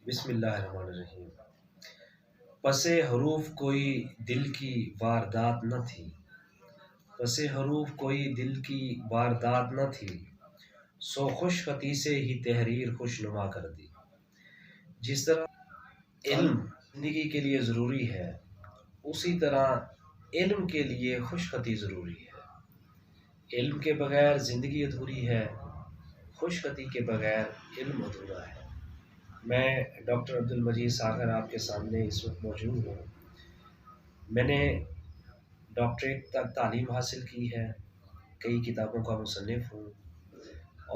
بسم اللہ الرحمن الرحیم۔ پس حروف کوئی دل کی واردات نہ تھی، پس حروف کوئی دل کی واردات نہ تھی، سو خوش خطی سے ہی تحریر خوش نما کر دی۔ جس طرح علم زندگی کے لیے ضروری ہے، اسی طرح علم کے لیے خوش خطی ضروری ہے۔ علم کے بغیر زندگی ادھوری ہے، خوش خطی کے بغیر علم ادھورا ہے۔ میں ڈاکٹر عبدالمجید ساغر آپ کے سامنے اس وقت موجود ہوں۔ میں نے ڈاکٹریٹ تک تعلیم حاصل کی ہے، کئی کتابوں کا مصنف ہوں،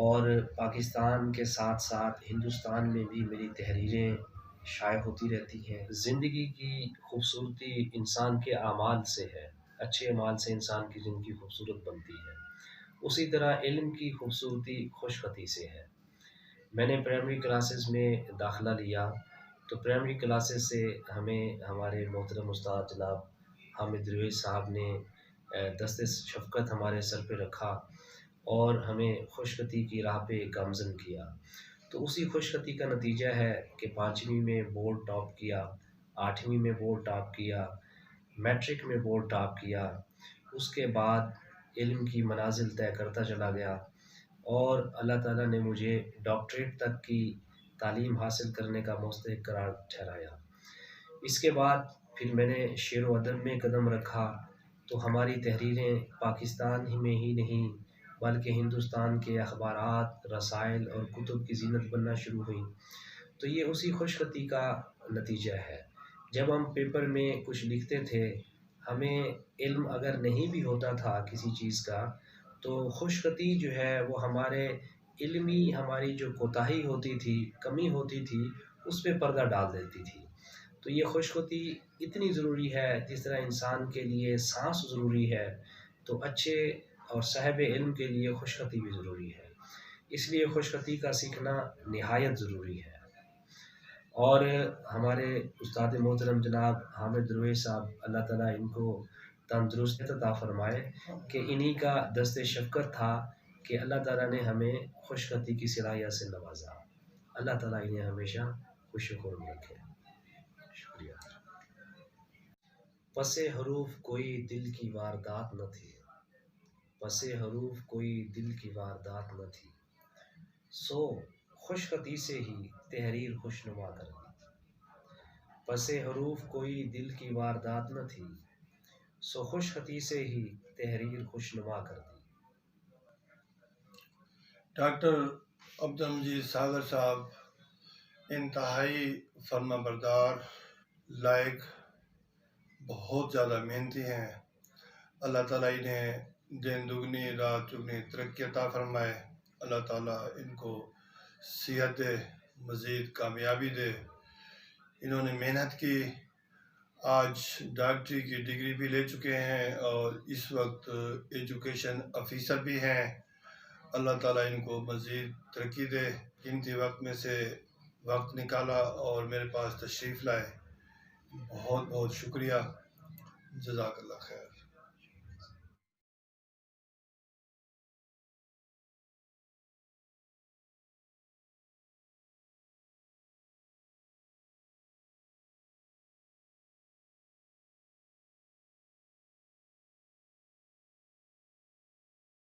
اور پاکستان کے ساتھ ساتھ ہندوستان میں بھی میری تحریریں شائع ہوتی رہتی ہیں۔ زندگی کی خوبصورتی انسان کے اعمال سے ہے، اچھے اعمال سے انسان کی زندگی خوبصورت بنتی ہے، اسی طرح علم کی خوبصورتی خوش خطی سے ہے۔ میں نے پرائمری کلاسز میں داخلہ لیا تو پرائمری کلاسز سے ہمیں ہمارے محترم استاد جناب حامد درویش صاحب نے دست شفقت ہمارے سر پہ رکھا اور ہمیں خوش خطی کی راہ پہ گامزن کیا۔ تو اسی خوش خطی کا نتیجہ ہے کہ 5ویں میں بورڈ ٹاپ کیا، 8ویں میں بورڈ ٹاپ کیا، میٹرک میں بورڈ ٹاپ کیا، اس کے بعد علم کی منازل طے کرتا چلا گیا، اور اللہ تعالیٰ نے مجھے ڈاکٹریٹ تک کی تعلیم حاصل کرنے کا مستحق قرار ٹھہرایا۔ اس کے بعد پھر میں نے شعر و ادب میں قدم رکھا تو ہماری تحریریں پاکستان ہی میں ہی نہیں بلکہ ہندوستان کے اخبارات، رسائل اور کتب کی زینت بننا شروع ہوئیں۔ تو یہ اسی خوش خطی کا نتیجہ ہے۔ جب ہم پیپر میں کچھ لکھتے تھے، ہمیں علم اگر نہیں بھی ہوتا تھا کسی چیز کا، تو خوش خطی جو ہے وہ ہمارے علمی ہماری جو کوتاہی ہوتی تھی، کمی ہوتی تھی، اس پہ پردہ ڈال دیتی تھی۔ تو یہ خوش خطی اتنی ضروری ہے جس طرح انسان کے لیے سانس ضروری ہے، تو اچھے اور صاحب علم کے لیے خوش خطی بھی ضروری ہے۔ اس لیے خوش خطی کا سیکھنا نہایت ضروری ہے۔ اور ہمارے استاد محترم جناب حامد درویش صاحب، اللہ تعالیٰ ان کو تندرست عطا فرمائے، کہ انہی کا دست شفقت تھا کہ اللہ تعالیٰ نے ہمیں خوش خطی کی صلاحیت سے نوازا۔ اللہ تعالیٰ انہیں ہمیشہ خوش و خرم رکھے۔ شکریہ۔ پس حروف کوئی دل کی واردات نہ تھی، پس حروف کوئی دل کی واردات نہ تھی، سو خوش خطی سے ہی تحریر خوش نما کر دی۔ پس حروف کوئی دل کی واردات نہ تھی، سو خوش خطی سے ہی تحریر خوش نما کر دی۔ ڈاکٹر عبدالمجید ساغر صاحب انتہائی فرما بردار، لائق، بہت زیادہ محنتی ہیں۔ اللہ تعالیٰ انہیں دن دگنی رات چگنی ترقی عطا فرمائے۔ اللہ تعالیٰ ان کو صحت دے، مزید کامیابی دے۔ انہوں نے محنت کی، آج ڈاکٹری کی ڈگری بھی لے چکے ہیں اور اس وقت ایجوکیشن آفیسر بھی ہیں۔ اللہ تعالیٰ ان کو مزید ترقی دے۔ قیمتی وقت میں سے وقت نکالا اور میرے پاس تشریف لائے، بہت بہت شکریہ۔ جزاک اللہ خیر۔